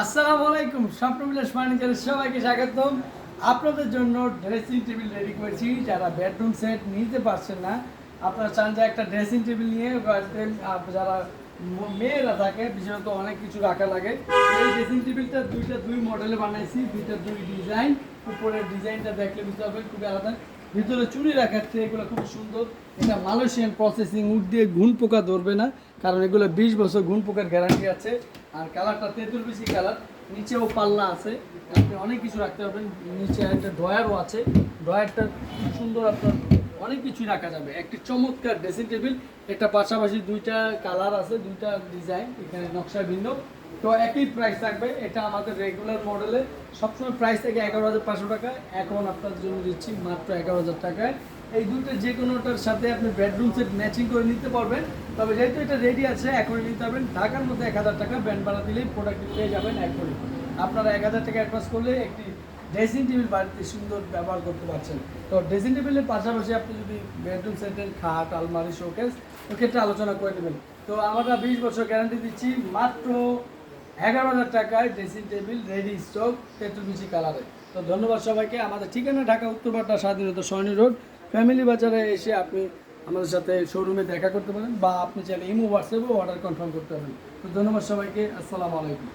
আসসালামু আলাইকুম, স্বপ্নবিলাস ফার্নিচারের সবাইকে স্বাগতম। আপনাদের জন্য ড্রেসিং টেবিল রেডি করেছি। যারা বেডরুম সেট নিতে পারছেন না, আপনারা চান যে একটা ড্রেসিং টেবিল নিয়ে যারা মেয়েরা থাকে, বিশেষত অনেক কিছু রাখা লাগে। এই ড্রেসিং টেবিলটা দুই মডেলে বানাইছি, দুই ডিজাইন। উপরের ডিজাইনটা দেখলে বুঝতে পারবেন খুবই আলাদা। ভিতরে চুরি রাখার এগুলো খুব সুন্দর। এটা মালয়েশিয়ান প্রসেসিং উড দিয়ে ঘুন পোকা ধরবে না, কারণ এগুলো 20 বছর ঘুন পোকার গ্যারান্টি আছে। আর কালারটা তেঁতুল বেশি কালার, নিচেও পাল্লা আছে, আপনি অনেক কিছু রাখতে পারবেন। নিচে একটা ড্রয়ারও আছে, ড্রয়ারটা খুব সুন্দর, আপনার অনেক কিছুই রাখা যাবে। একটি চমৎকার ড্রেসিং টেবিল। এটা পাশাপাশি দুইটা কালার আছে, দুইটা ডিজাইন, এখানে নকশা ভিন্ন। তো একই প্রাইস থাকবে। এটা আমাদের রেগুলার মডেলে সবসময় প্রাইস থাকে 11,500 টাকা। এখন আপনার জন্য দিচ্ছি মাত্র 11,000 টাকায়। এই দুটো যে কোনোটার সাথে আপনি বেডরুম সেট ম্যাচিং করে নিতে পারবেন। তবে যেহেতু এটা রেডি আছে, এখনই নিতে পারবেন। ঢাকার মধ্যে 1,000 টাকা ব্যান্ড ভাড়া দিলেই প্রোডাক্ট পেয়ে যাবেন একবারে। আপনারা 1,000 টাকা অ্যাডভান্স করলে একটি ড্রেসিং টেবিল বাড়িতে সুন্দর ব্যবহার করতে পারছেন। তো ড্রেসিং টেবিলের পাশাপাশি আপনি যদি বেডরুম সেটের খাট, আলমারি, শোকেস, ওক্ষেত্রে আলোচনা করে নেবেন। তো আমরা 20 বছর গ্যারান্টি দিচ্ছি মাত্র 11,000 টাকায় ড্রেসিং টেবিল রেডি স্টক, তেঁতুল বিচি কালারে। তো ধন্যবাদ সবাইকে। আমাদের ঠিকানা ঢাকা উত্তরপাড়া স্বাধীনতা সরণি রোড, ফ্যামিলি বাজারে এসে আপনি আমাদের সাথে শোরুমে দেখা করতে পারেন, বা আপনি চাইলে ইমো হোয়াটসঅ্যাপেও অর্ডার কনফার্ম করতে পারেন। তো ধন্যবাদ সবাইকে। আসসালামু আলাইকুম।